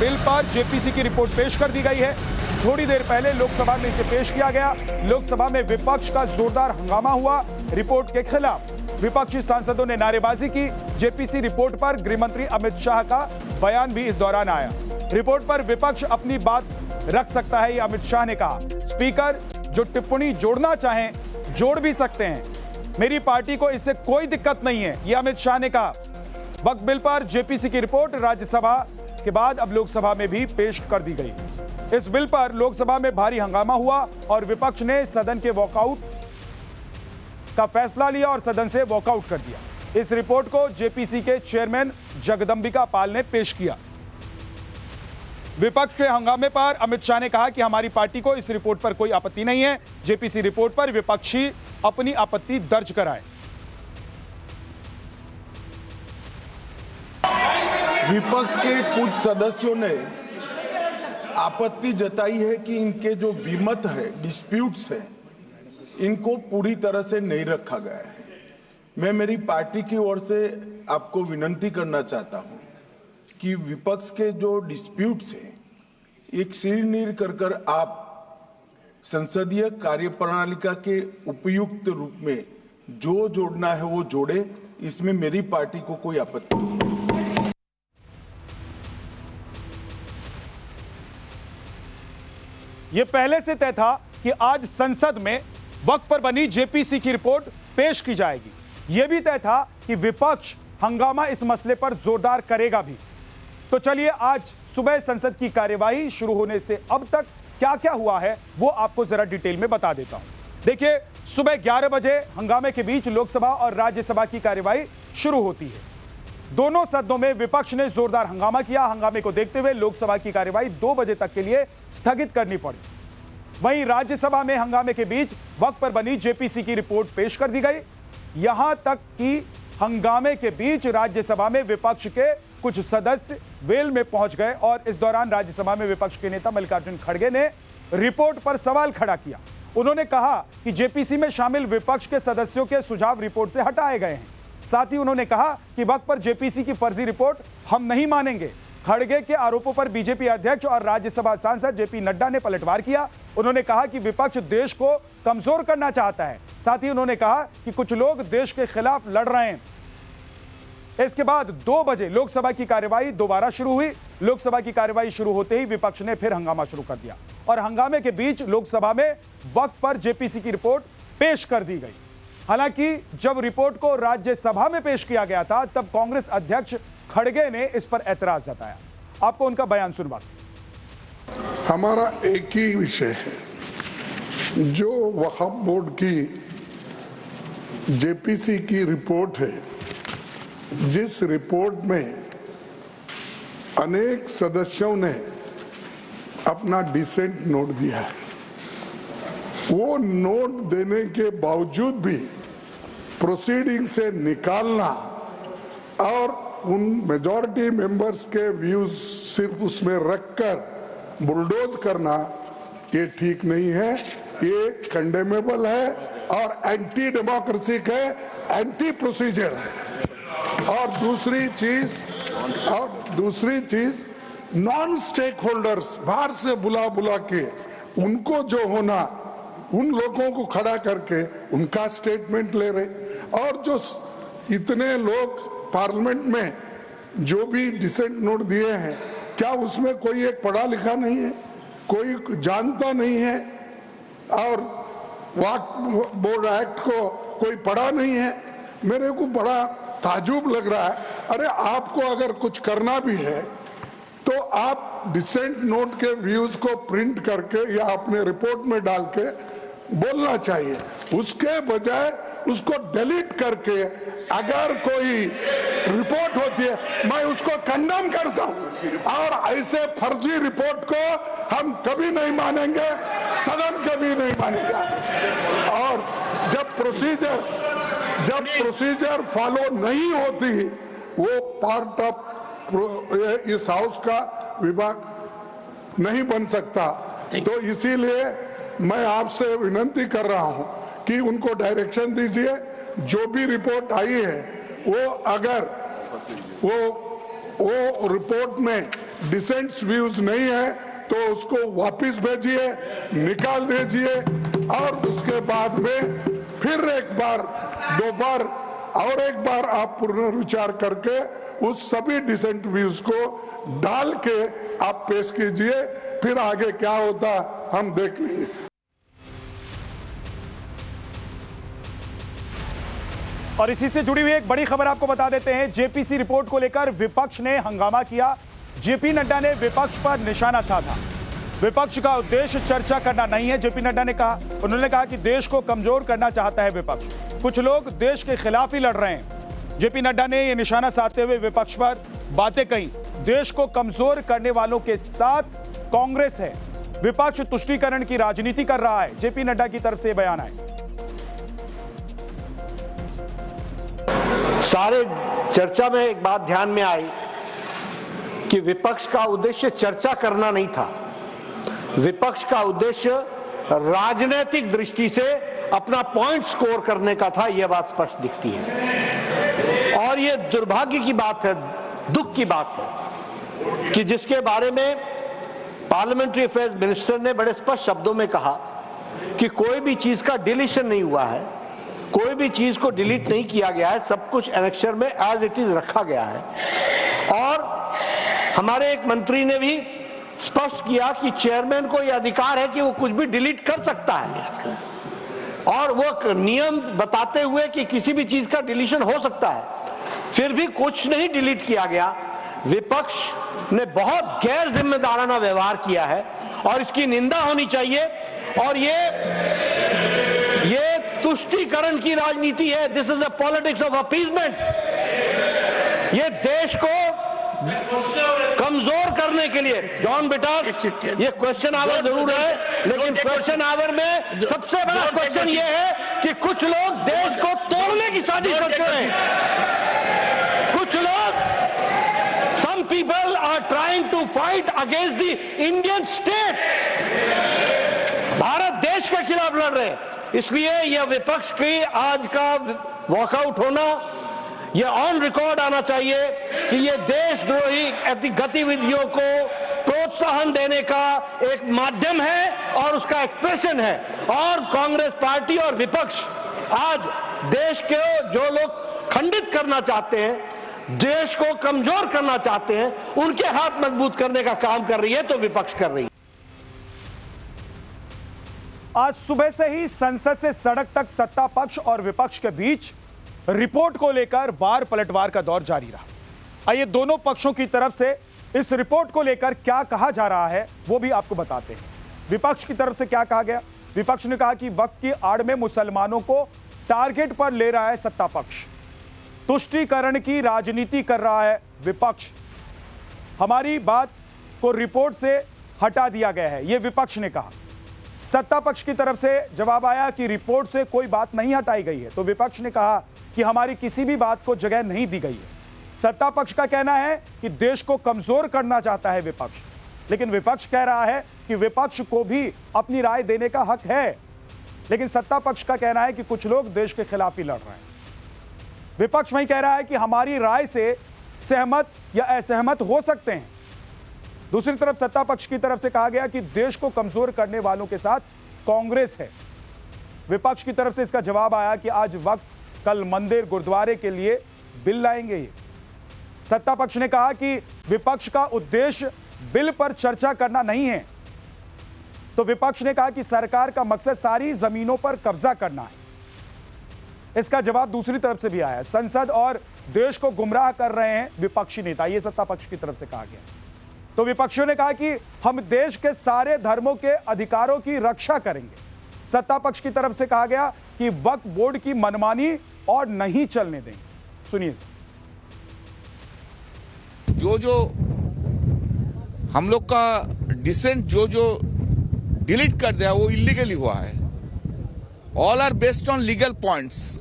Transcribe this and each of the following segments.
Bill पर JPC की report पेश कर दी गई है। थोड़ी देर पहले लोकसभा में इसे पेश किया गया। लोकसभा में विपक्ष का जोरदार हंगामा हुआ। रिपोर्ट के खिलाफ विपक्षी सांसदों ने नारेबाजी की। जेपीसी रिपोर्ट पर गृह मंत्री अमित शाह का बयान भी इस दौरान आया। रिपोर्ट पर विपक्ष अपनी बात रख सकता है, यह अमित शाह ने कहा। स्पीकर जो टिप्पणी जोड़ना चाहें जोड़ भी सकते हैं, मेरी पार्टी को इससे कोई दिक्कत नहीं है, यह अमित शाह ने कहा। वक्फ बिल पर जेपीसी की रिपोर्ट राज्यसभा के बाद अब लोकसभा में भी पेश कर दी गई। इस बिल पर लोकसभा में भारी हंगामा हुआ और विपक्ष ने सदन के वॉकआउट का फैसला लिया और सदन से वॉकआउट कर दिया। इस रिपोर्ट को जेपीसी के चेयरमैन जगदंबिका पाल ने पेश किया। विपक्ष के हंगामे पर अमित शाह ने कहा कि हमारी पार्टी को इस रिपोर्ट पर कोई आपत्ति नहीं है। जेपीसी रिपोर्ट पर विपक्षी अपनी आपत्ति दर्ज कराए। विपक्ष के कुछ सदस्यों ने आपत्ति जताई है कि इनके जो विमत है, डिस्प्यूट्स है, इनको पूरी तरह से नहीं रखा गया है। मैं मेरी पार्टी की ओर से आपको विनती करना चाहता हूं कि विपक्ष के जो डिस्प्यूट्स हैं, एक सिर कर आप संसदीय कार्यप्रणालिका के उपयुक्त रूप में जो जोड़ना है वो जोड़े। इसमें मेरी पार्टी को कोई आपत्ति नहीं है। यह पहले से तय था कि आज संसद में वक्त पर बनी जेपीसी की रिपोर्ट पेश की जाएगी। यह भी तय था कि विपक्ष हंगामा इस मसले पर जोरदार करेगा भी। तो चलिए आज सुबह संसद की कार्यवाही शुरू होने से अब तक क्या क्या हुआ है वो आपको जरा डिटेल में बता देता हूं। देखिए, सुबह 11 बजे हंगामे के बीच लोकसभा और राज्यसभा की कार्यवाही शुरू होती है। दोनों सदनों में विपक्ष ने जोरदार हंगामा किया। हंगामे को देखते हुए लोकसभा की कार्यवाही 2 बजे तक के लिए स्थगित करनी पड़ी। वहीं राज्यसभा में हंगामे के बीच वक्त पर बनी जेपीसी की रिपोर्ट पेश कर दी गई। यहां तक कि हंगामे के बीच राज्यसभा में विपक्ष के कुछ सदस्य वेल में पहुंच गए और इस दौरान राज्यसभा में विपक्ष के नेता मल्लिकार्जुन खड़गे ने रिपोर्ट पर सवाल खड़ा किया। उन्होंने कहा कि जेपीसी में शामिल विपक्ष के सदस्यों के सुझाव रिपोर्ट से हटाए गए हैं। साथ ही उन्होंने कहा कि वक्त पर जेपीसी की फर्जी रिपोर्ट हम नहीं मानेंगे। खड़गे के आरोपों पर बीजेपी अध्यक्ष और राज्यसभा सांसद जेपी नड्डा ने पलटवार किया। उन्होंने कहा कि विपक्ष देश को कमजोर करना चाहता है। साथ ही उन्होंने कहा कि कुछ लोग देश के खिलाफ लड़ रहे हैं। इसके बाद 2 बजे लोकसभा की कार्यवाही दोबारा शुरू हुई। लोकसभा की कार्यवाही शुरू होते ही विपक्ष ने फिर हंगामा शुरू कर दिया और हंगामे के बीच लोकसभा में वक्त पर जेपीसी की रिपोर्ट पेश कर दी गई। हालांकि जब रिपोर्ट को राज्यसभा में पेश किया गया था तब कांग्रेस अध्यक्ष खड़गे ने इस पर ऐतराज जताया। आपको उनका बयान सुनवाते। हमारा एक ही विषय है, जो वक्फ बोर्ड की जेपीसी की रिपोर्ट है, जिस रिपोर्ट में अनेक सदस्यों ने अपना डिसेंट नोट दिया है, वो नोट देने के बावजूद भी प्रोसीडिंग से निकालना और उन मेजॉरिटी मेंबर्स के व्यूज सिर्फ उसमें रखकर बुलडोज करना, ये ठीक नहीं है, ये कंडेमेबल है और एंटी डेमोक्रेसी है, एंटी प्रोसीजर है। और दूसरी चीज नॉन स्टेक होल्डर्स बाहर से बुला के उनको जो होना, उन लोगों को खड़ा करके उनका स्टेटमेंट ले रहे। और जो इतने लोग पार्लियामेंट में जो भी डिसेंट नोट दिए हैं, क्या उसमें कोई एक पढ़ा लिखा नहीं है, कोई जानता नहीं है और वक्फ बोर्ड एक्ट को कोई पढ़ा नहीं है? मेरे को बड़ा ताजुब लग रहा है। अरे आपको अगर कुछ करना भी है तो आप डिसेंट नोट के व्यूज को प्रिंट करके या अपने रिपोर्ट में डाल के बोलना चाहिए। उसके बजाय उसको डिलीट करके अगर कोई रिपोर्ट होती है, मैं उसको कंडेम करता हूं और ऐसे फर्जी रिपोर्ट को हम कभी नहीं मानेंगे, सदन कभी नहीं मानेगा। और जब प्रोसीजर फॉलो नहीं होती, वो पार्ट ऑफ इस हाउस का विभाग नहीं बन सकता। तो इसीलिए मैं आपसे विनती कर रहा हूं कि उनको डायरेक्शन दीजिए, जो भी रिपोर्ट आई है वो अगर वो रिपोर्ट में डिसेंट्स व्यूज नहीं है तो उसको वापस भेजिए, निकाल दीजिए और उसके बाद में फिर एक बार, दो बार और एक बार आप पुनर्विचार करके उस सभी डिसेंट व्यूज को डाल के आप पेश कीजिए। फिर आगे क्या होता हम देख लेंगे। और इसी से जुड़ी हुई एक बड़ी खबर आपको बता देते हैं। जेपीसी रिपोर्ट को लेकर विपक्ष ने हंगामा किया। जेपी नड्डा ने विपक्ष पर निशाना साधा। विपक्ष का उद्देश्य चर्चा करना नहीं है, जेपी नड्डा ने कहा। उन्होंने कहा कि देश को कमजोर करना चाहता है विपक्ष, कुछ लोग देश के खिलाफ ही लड़ रहे हैं। जेपी नड्डा ने यह निशाना साधते हुए विपक्ष पर बातें कही। देश को कमजोर करने वालों के साथ कांग्रेस है, विपक्ष तुष्टीकरण की राजनीति कर रहा है। जेपी नड्डा की तरफ से यह बयान आया। सारे चर्चा में एक बात ध्यान में आई कि विपक्ष का उद्देश्य चर्चा करना नहीं था, विपक्ष का उद्देश्य राजनीतिक दृष्टि से अपना पॉइंट स्कोर करने का था। यह बात स्पष्ट दिखती है और यह दुर्भाग्य की बात है, दुख की बात है कि जिसके बारे में पार्लियामेंट्री अफेयर्स मिनिस्टर ने बड़े स्पष्ट शब्दों में कहा कि कोई भी चीज का डिलीशन नहीं हुआ है, कोई भी चीज को डिलीट नहीं किया गया है, सब कुछ एनेक्सर में एज इट इज रखा गया है। और हमारे एक मंत्री ने भी स्पष्ट किया कि चेयरमैन को यह अधिकार है कि वो कुछ भी डिलीट कर सकता है और वो नियम बताते हुए कि किसी भी चीज का डिलीशन हो सकता है, फिर भी कुछ नहीं डिलीट किया गया। विपक्ष ने बहुत गैर जिम्मेदाराना व्यवहार किया है और इसकी निंदा होनी चाहिए। और ये तुष्टीकरण की राजनीति है। This is a politics of appeasement. ये देश को कमजोर करने के लिए, जॉन बिटास, ये क्वेश्चन आवर जरूर है, लेकिन क्वेश्चन आवर में सबसे बड़ा क्वेश्चन ये है कि कुछ लोग देश को तोड़ने की साजिश करते हैं। कुछ लोग, some people are trying to fight against the Indian state। Bharat देश के खिलाफ लड़ रहे हैं। इसलिए यह विपक्ष की आज का वॉकआउट होना, यह ऑन रिकॉर्ड आना चाहिए कि यह देशद्रोही गतिविधियों को प्रोत्साहन देने का एक माध्यम है और उसका एक्सप्रेशन है। और कांग्रेस पार्टी और विपक्ष आज देश के जो लोग खंडित करना चाहते हैं, देश को कमजोर करना चाहते हैं, उनके हाथ मजबूत करने का काम कर रही है, तो विपक्ष कर रही है। आज सुबह से ही संसद से सड़क तक सत्ता पक्ष और विपक्ष के बीच रिपोर्ट को लेकर वार पलटवार का दौर जारी रहा। आइए दोनों पक्षों की तरफ से इस रिपोर्ट को लेकर क्या कहा जा रहा है वो भी आपको बताते हैं। विपक्ष की तरफ से क्या कहा गया। विपक्ष ने कहा कि वक्त की आड़ में मुसलमानों को टारगेट पर ले रहा है सत्ता पक्ष, तुष्टीकरण की राजनीति कर रहा है विपक्ष, हमारी बात को रिपोर्ट से हटा दिया गया है, यह विपक्ष ने कहा। सत्ता पक्ष की तरफ से जवाब आया कि रिपोर्ट से कोई बात नहीं हटाई गई है, तो विपक्ष ने कहा कि हमारी किसी भी बात को जगह नहीं दी गई है। सत्ता पक्ष का कहना है कि देश को कमजोर करना चाहता है विपक्ष, लेकिन विपक्ष कह रहा है कि विपक्ष को भी अपनी राय देने का हक है, लेकिन सत्ता पक्ष का कहना है कि कुछ लोग देश के खिलाफ ही लड़ रहे हैं। विपक्ष वही कह रहा है कि हमारी राय से सहमत या असहमत हो सकते हैं। दूसरी तरफ सत्ता पक्ष की तरफ से कहा गया कि देश को कमजोर करने वालों के साथ कांग्रेस है। विपक्ष की तरफ से इसका जवाब आया कि आज वक्त, कल मंदिर गुरुद्वारे के लिए बिल लाएंगे। ये सत्ता पक्ष ने कहा कि विपक्ष का उद्देश्य बिल पर चर्चा करना नहीं है, तो विपक्ष ने कहा कि सरकार का मकसद सारी जमीनों पर कब्जा करना है। इसका जवाब दूसरी तरफ से भी आया, संसद और देश को गुमराह कर रहे हैं विपक्षी नेता, यह सत्ता पक्ष की तरफ से कहा गया। तो विपक्षियों ने कहा कि हम देश के सारे धर्मों के अधिकारों की रक्षा करेंगे। सत्ता पक्ष की तरफ से कहा गया कि वक्फ बोर्ड की मनमानी और नहीं चलने देंगे। सुनिए। जो हम लोग का डिसेंट जो डिलीट कर दिया वो इलीगली हुआ है। All are based on legal points.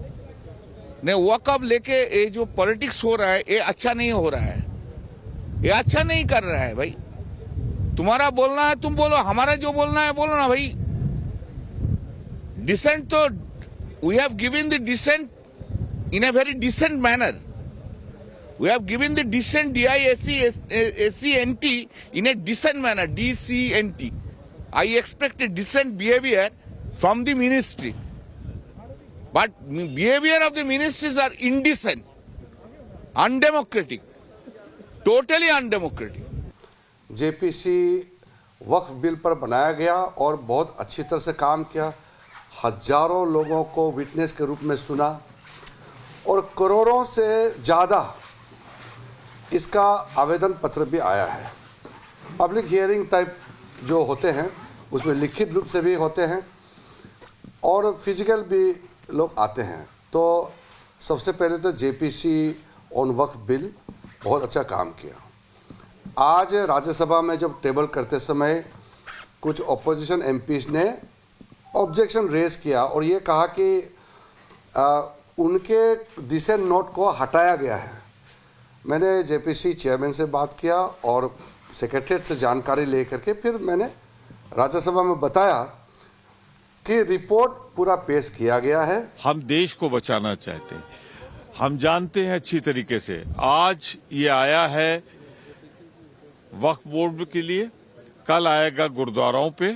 ने वकअप लेके ये जो पॉलिटिक्स हो रहा है ये अच्छा नहीं हो रहा है, ये अच्छा नहीं कर रहा है। भाई तुम्हारा बोलना है तुम बोलो, हमारा जो बोलना है बोलो ना भाई। डिसेंट तो we have given the dissent in a very decent manner. We have given the decent DISC in a decent manner, DCNT. I expect a decent behavior from the ministry. But behavior of the ministries are indecent, undemocratic, totally undemocratic. JPC Waqf bill पर बनाया गया और बहुत अच्छी तरह से काम किया। हजारों लोगों को विटनेस के रूप में सुना और करोड़ों से ज़्यादा इसका आवेदन पत्र भी आया है। पब्लिक हियरिंग टाइप जो होते हैं उसमें लिखित रूप से भी होते हैं और फिजिकल भी लोग आते हैं। तो सबसे पहले तो जेपीसी ऑन वक्फ बिल बहुत अच्छा काम किया। आज राज्यसभा में जब टेबल करते समय कुछ ऑपोजिशन एमपीज ने ऑब्जेक्शन रेज किया और ये कहा कि उनके डिसेंट नोट को हटाया गया है। मैंने जेपीसी चेयरमैन से बात किया और सेक्रेटरीट से जानकारी लेकर के फिर मैंने राज्यसभा में बताया कि रिपोर्ट पूरा पेश किया गया है। हम देश को बचाना चाहते हैं, हम जानते हैं अच्छी तरीके से। आज ये आया है वक्फ बोर्ड के लिए, कल आएगा गुरुद्वाराओं पे,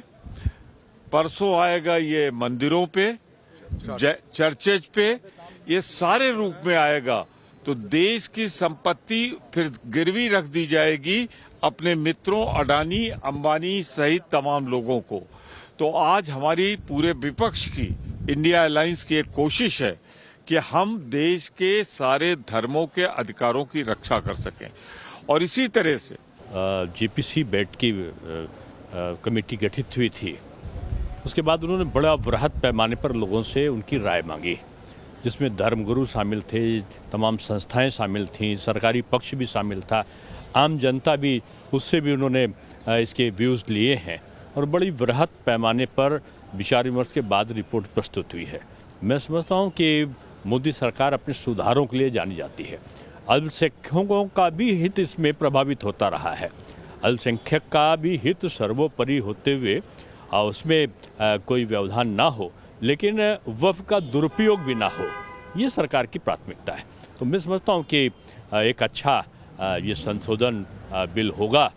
परसों आएगा ये मंदिरों पे, चर्चेज पे, ये सारे रूप में आएगा। तो देश की संपत्ति फिर गिरवी रख दी जाएगी अपने मित्रों अडानी अंबानी सहित तमाम लोगों को। तो आज हमारी पूरे विपक्ष की इंडिया अलायंस की एक कोशिश है कि हम देश के सारे धर्मों के अधिकारों की रक्षा कर सकें। और इसी तरह से जेपीसी बैठ की कमेटी गठित हुई थी। उसके बाद उन्होंने बड़ा वृहद पैमाने पर लोगों से उनकी राय मांगी, जिसमें धर्मगुरु शामिल थे, तमाम संस्थाएं शामिल थीं, सरकारी पक्ष भी शामिल था, आम जनता भी, उससे भी उन्होंने इसके व्यूज़ लिए हैं और बड़ी वृहद पैमाने पर विचार विमर्श के बाद रिपोर्ट प्रस्तुत हुई है। मैं समझता हूँ कि मोदी सरकार अपने सुधारों के लिए जानी जाती है। अल्पसंख्यकों का भी हित इसमें प्रभावित होता रहा है। अल्पसंख्यक का भी हित सर्वोपरि होते हुए उसमें कोई व्यवधान ना हो, लेकिन वक्फ का दुरुपयोग भी ना हो, ये सरकार की प्राथमिकता है। तो मैं समझता हूँ कि एक अच्छा ये संशोधन बिल होगा।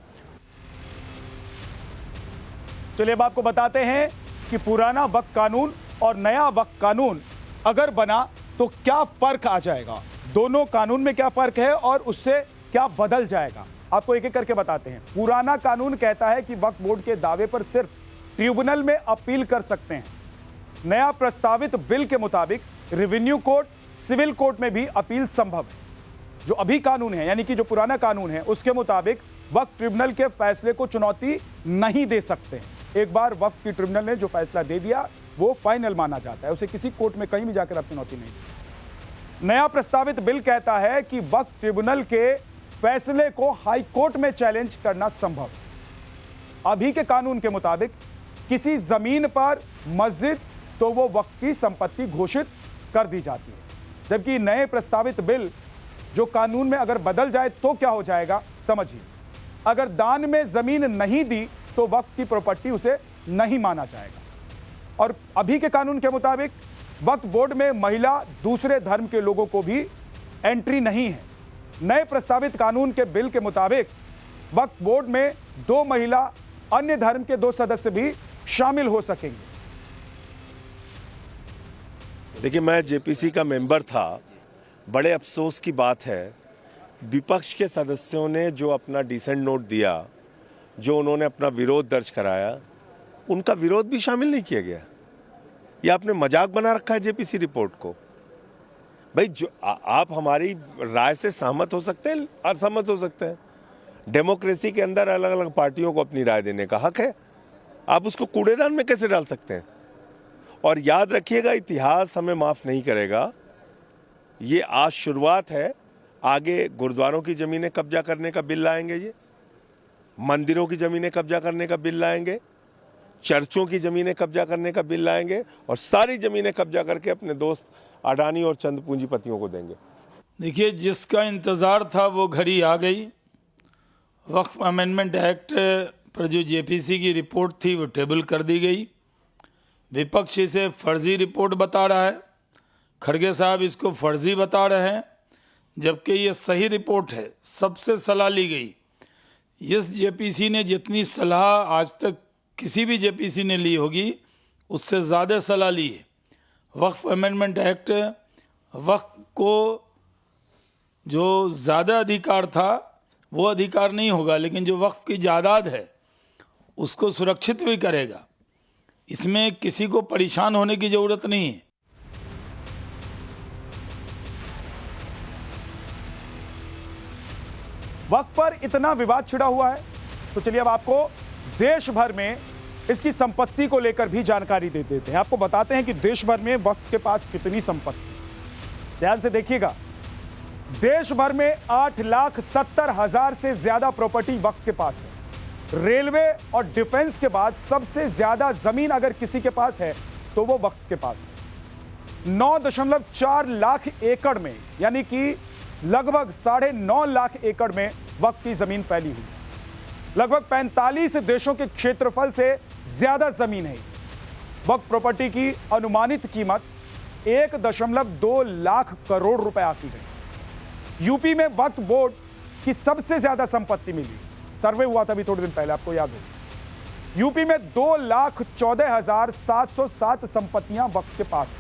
चलिए अब आपको बताते हैं कि पुराना वक्फ कानून और नया वक्फ कानून अगर बना तो क्या फर्क आ जाएगा, दोनों कानून में क्या फर्क है और उससे क्या बदल जाएगा। आपको एक एक करके बताते हैं। पुराना कानून कहता है कि वक्फ बोर्ड के दावे पर सिर्फ ट्रिब्यूनल में अपील कर सकते हैं। नया प्रस्तावित बिल के मुताबिक रेवेन्यू कोर्ट, सिविल कोर्ट में भी अपील संभव है। जो अभी कानून है, यानी कि जो पुराना कानून है, उसके मुताबिक वक्फ ट्रिब्यूनल के फैसले को चुनौती नहीं दे सकते। एक बार वक्फ की ट्रिब्यूनल ने जो फैसला दे दिया वो फाइनल माना जाता है, उसे किसी कोर्ट में कहीं भी जाकर आप चुनौती नहीं दी। नया प्रस्तावित बिल कहता है कि वक्फ ट्रिब्यूनल के फैसले को हाई कोर्ट में चैलेंज करना संभव। अभी के कानून के मुताबिक किसी जमीन पर मस्जिद तो वो वक्फ की संपत्ति घोषित कर दी जाती है, जबकि नए प्रस्तावित बिल जो कानून में अगर बदल जाए तो क्या हो जाएगा समझिए। अगर दान में जमीन नहीं दी तो वक्फ की प्रॉपर्टी उसे नहीं माना जाएगा। और अभी के कानून के मुताबिक वक्फ बोर्ड में महिला दूसरे धर्म के लोगों को भी एंट्री नहीं है। नए प्रस्तावित कानून के बिल के मुताबिक वक्फ बोर्ड में 2 महिला अन्य धर्म के 2 सदस्य भी शामिल हो सकेंगे। देखिए, मैं जेपीसी का मेंबर था। बड़े अफसोस की बात है, विपक्ष के सदस्यों ने जो अपना डिसेंट नोट दिया, जो उन्होंने अपना विरोध दर्ज कराया, उनका विरोध भी शामिल नहीं किया गया। ये आपने मजाक बना रखा है जेपीसी रिपोर्ट को। भाई, जो आप हमारी राय से सहमत हो सकते हैं, असहमत हो सकते हैं। डेमोक्रेसी के अंदर अलग अलग पार्टियों को अपनी राय देने का हक है। आप उसको कूड़ेदान में कैसे डाल सकते हैं? और याद रखिएगा, इतिहास हमें माफ नहीं करेगा। ये आज शुरुआत है, आगे गुरुद्वारों की जमीनें कब्जा करने का बिल लाएंगे, ये मंदिरों की जमीनें कब्जा करने का बिल लाएंगे, चर्चों की जमीनें कब्जा करने का बिल लाएंगे और सारी जमीनें कब्जा करके अपने दोस्त अडानी और चंद पूंजीपतियों को देंगे। देखिए, जिसका इंतज़ार था वो घड़ी आ गई। वक्फ अमेंडमेंट एक्ट पर जो जेपीसी की रिपोर्ट थी वो टेबल कर दी गई। विपक्ष इसे फर्जी रिपोर्ट बता रहा है, खड़गे साहब इसको फर्जी बता रहे हैं। जबकि ये सही रिपोर्ट है, सबसे सलाह ली गई। इस जेपीसी ने जितनी सलाह आज तक किसी भी जेपीसी ने ली होगी उससे ज़्यादा सलाह ली है। वक्फ अमेंडमेंट एक्ट वक्फ को जो ज़्यादा अधिकार था वो अधिकार नहीं होगा, लेकिन जो वक्फ की जायदाद है उसको सुरक्षित भी करेगा। इसमें किसी को परेशान होने की ज़रूरत नहीं है। वक्फ पर इतना विवाद छिड़ा हुआ है, तो चलिए अब आपको देश भर में इसकी संपत्ति को लेकर भी जानकारी दे देते हैं। आपको बताते हैं कि देश भर में वक्फ के पास कितनी संपत्ति। ध्यान से देखिएगा, देश भर में 8,70,000 से ज्यादा प्रॉपर्टी वक्फ के पास है। रेलवे और डिफेंस के बाद सबसे ज्यादा जमीन अगर किसी के पास है तो वो वक्फ के पास है। 9.4 लाख एकड़ में, यानी कि लगभग 9.5 लाख एकड़ में वक्फ की जमीन फैली हुई। लगभग 45 देशों के क्षेत्रफल से ज्यादा जमीन है। वक्फ प्रॉपर्टी की अनुमानित कीमत 1.2 लाख करोड़ रुपए आती है। यूपी में वक्फ बोर्ड की सबसे ज्यादा संपत्ति मिली। सर्वे हुआ था अभी थोड़े दिन पहले, आपको याद हो। यूपी में 2,14,707 संपत्तियां वक्फ के पास है।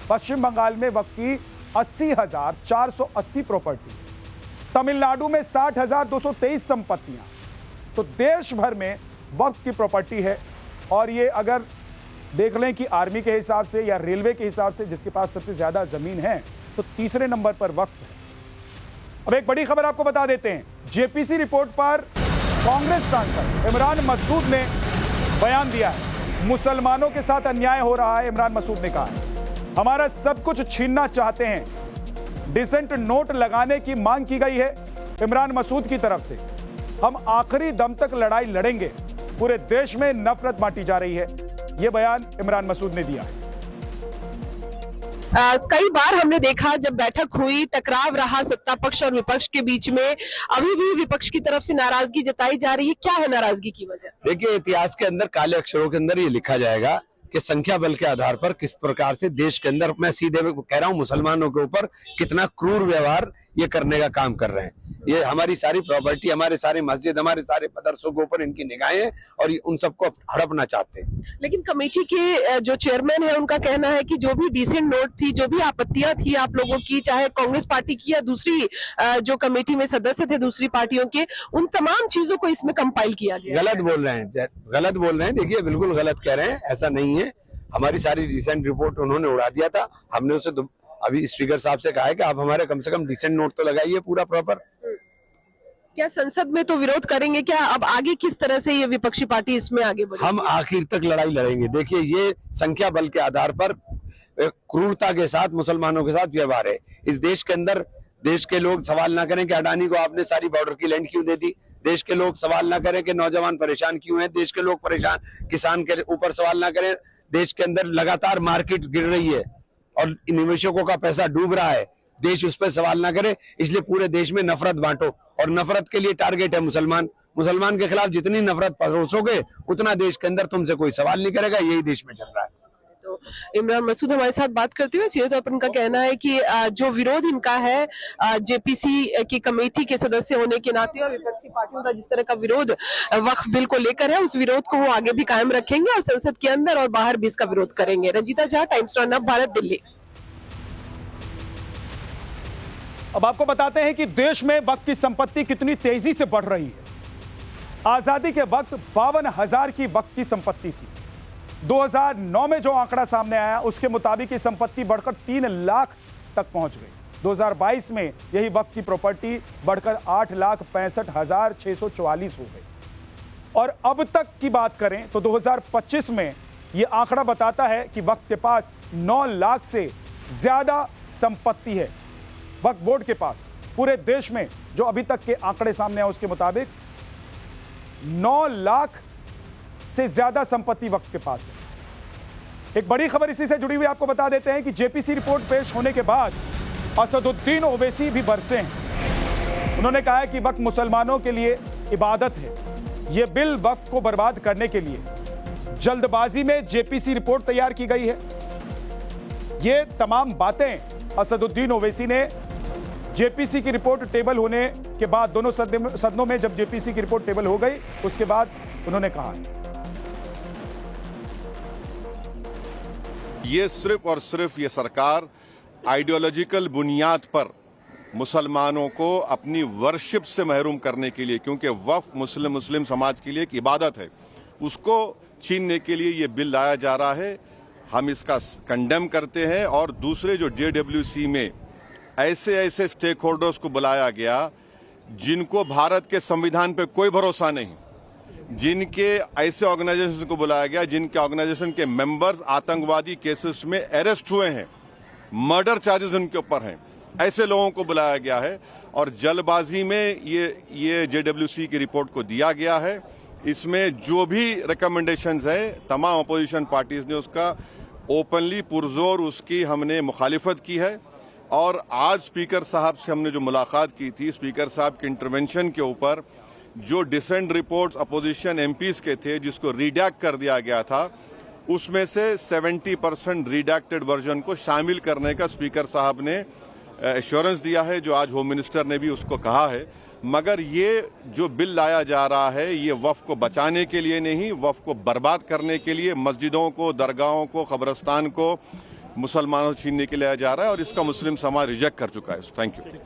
पश्चिम बंगाल में वक्फ की 80,480 प्रॉपर्टी, तमिलनाडु में 60,223 संपत्तियां। तो देश भर में वक्फ की प्रॉपर्टी है। और ये अगर देख लें कि आर्मी के हिसाब से या रेलवे के हिसाब से जिसके पास सबसे ज्यादा जमीन है, तो तीसरे नंबर पर वक्फ है। अब एक बड़ी खबर आपको बता देते हैं। जेपीसी रिपोर्ट पर कांग्रेस सांसद इमरान मसूद ने बयान दिया है। मुसलमानों के साथ अन्याय हो रहा है, इमरान मसूद ने कहा है। हमारा सब कुछ छीनना चाहते हैं। डिसेंट नोट लगाने की मांग की गई है इमरान मसूद की तरफ से। हम आखिरी दम तक लड़ाई लड़ेंगे। पूरे देश में नफरत बांटी जा रही है, यह बयान इमरान मसूद ने दिया है। कई बार हमने देखा जब बैठक हुई, टकराव रहा सत्ता पक्ष और विपक्ष के बीच में। अभी भी विपक्ष की तरफ से नाराजगी जताई जा रही है। क्या है नाराजगी की वजह? देखिए, इतिहास के अंदर काले अक्षरों के अंदर ये लिखा जाएगा कि संख्या बल के आधार पर किस प्रकार से देश के अंदर, मैं सीधे कह रहा हूं, मुसलमानों के ऊपर कितना क्रूर व्यवहार ये करने का काम कर रहे हैं। ये हमारी सारी प्रॉपर्टी, हमारे सारे मस्जिद, हमारे सारे मदरसों के ऊपर इनकी निगाहें हैं और उन सबको हड़पना चाहते हैं। लेकिन कमेटी के जो चेयरमैन है उनका कहना है कि जो भी डिसेंट नोट थी, जो भी आपत्तियां थी आप लोगों की, चाहे कांग्रेस पार्टी की या दूसरी जो कमेटी में सदस्य थे दूसरी पार्टियों के, उन तमाम चीजों को इसमें कंपाइल किया गया। गलत बोल रहे हैं, गलत बोल रहे हैं। देखिए, बिल्कुल गलत कह रहे हैं, ऐसा नहीं है। हमारी सारी रिसेंट रिपोर्ट उन्होंने उड़ा दिया था। हमने उसे अभी स्पीकर साहब से कहा है कि आप हमारे कम से कम डिसेंट नोट तो लगाइए पूरा प्रॉपर। क्या संसद में तो विरोध करेंगे क्या? अब आगे किस तरह से ये विपक्षी पार्टी इसमें आगे बढ़ेगी? हम आखिर तक लड़ाई लड़ेंगे। देखिए, ये संख्या बल के आधार पर क्रूरता के साथ मुसलमानों के साथ व्यवहार है। इस देश के अंदर देश के लोग सवाल ना करें कि अडानी को आपने सारी बॉर्डर की लैंड क्यों दे दी। देश के लोग सवाल ना करें कि नौजवान परेशान क्यों हैं। देश के लोग परेशान, किसान के ऊपर सवाल ना करें। देश के अंदर लगातार मार्केट गिर रही है और निवेशकों का पैसा डूब रहा है। देश उस पर सवाल ना करे, इसलिए पूरे देश में नफरत बांटो। और नफरत के लिए टारगेट है मुसलमान। मुसलमान के खिलाफ जितनी नफरत परोसोगे उतना देश के अंदर तुमसे कोई सवाल नहीं करेगा। यही देश में चल रहा है। तो इमरान मसूद हमारे साथ बात करते हुए सीधे तौर पर उनका कहना है कि जो विरोध इनका है जेपीसी की कमेटी के सदस्य होने के नाते और विपक्षी पार्टियों का जिस तरह का विरोध वक्फ बिल को लेकर है, उस विरोध को वो आगे भी कायम रखेंगे और संसद के अंदर और बाहर भी इसका विरोध करेंगे। Ranjita Jha, Times Now Bharat, Delhi. अब आपको बताते हैं कि देश में वक्फ की संपत्ति कितनी तेजी से बढ़ रही है। आजादी के वक्त 52,000 की वक्फ की संपत्ति थी। 2009 में जो आंकड़ा सामने आया उसके मुताबिक ये संपत्ति बढ़कर 3 लाख तक पहुंच गई। 2022 में यही वक्फ की प्रॉपर्टी बढ़कर 8,65,644 हो गई। और अब तक की बात करें तो 2025 में यह आंकड़ा बताता है कि वक्फ के पास 9 लाख से ज्यादा संपत्ति है। वक्फ बोर्ड के पास पूरे देश में जो अभी तक के आंकड़े सामने आए उसके मुताबिक 9 लाख से ज्यादा संपत्ति वक्फ के पास है। एक बड़ी खबर इसी से जुड़ी हुई आपको बता देते हैं कि जेपीसी रिपोर्ट पेश होने के बाद असदुद्दीन ओवैसी भी बरसे हैं। उन्होंने कहा है कि वक्फ मुसलमानों के लिए इबादत है। यह बिल वक्फ को बर्बाद करने के लिए जल्दबाजी में जेपीसी रिपोर्ट तैयार की गई है। ये तमाम बातें असदुद्दीन ओवैसी ने जेपीसी की रिपोर्ट टेबल होने के बाद दोनों सदनों में जब जेपीसी की रिपोर्ट टेबल हो गई उसके बाद उन्होंने कहा ये सिर्फ और सिर्फ ये सरकार आइडियोलॉजिकल बुनियाद पर मुसलमानों को अपनी वर्शिप से महरूम करने के लिए, क्योंकि वक्फ मुस्लिम समाज के लिए एक इबादत है, उसको छीनने के लिए ये बिल लाया जा रहा है। हम इसका कंडेम करते हैं। और दूसरे जो जेडब्ल्यूसी में ऐसे स्टेक होल्डर्स को बुलाया गया जिनको भारत के संविधान पे कोई भरोसा नहीं, जिनके ऐसे ऑर्गेनाइजेशन को बुलाया गया जिनके ऑर्गेनाइजेशन के मेंबर्स आतंकवादी केसेस में अरेस्ट हुए हैं, मर्डर चार्जेस उनके ऊपर हैं, ऐसे लोगों को बुलाया गया है और जल्दबाजी में ये जेडब्ल्यूसी की रिपोर्ट को दिया गया है। इसमें जो भी रिकमेंडेशंस है तमाम अपोजिशन पार्टीज ने उसका ओपनली पुरजोर उसकी हमने मुखालिफत की है। और आज स्पीकर साहब से हमने जो मुलाकात की थी, स्पीकर साहब के इंटरवेंशन के ऊपर जो डिसेंट रिपोर्ट्स अपोजिशन एमपीज के थे जिसको रिडैक्ट कर दिया गया था, उसमें से 70% रिडैक्टेड वर्जन को शामिल करने का स्पीकर साहब ने एश्योरेंस दिया है, जो आज होम मिनिस्टर ने भी उसको कहा है। मगर ये जो बिल लाया जा रहा है ये वक्फ को बचाने के लिए नहीं, वक्फ को बर्बाद करने के लिए, मस्जिदों को, दरगाहों को, कब्रिस्तान को मुसलमानों छीनने के लिए लाया जा रहा है और इसका मुस्लिम समाज रिजेक्ट कर चुका है। Thank you.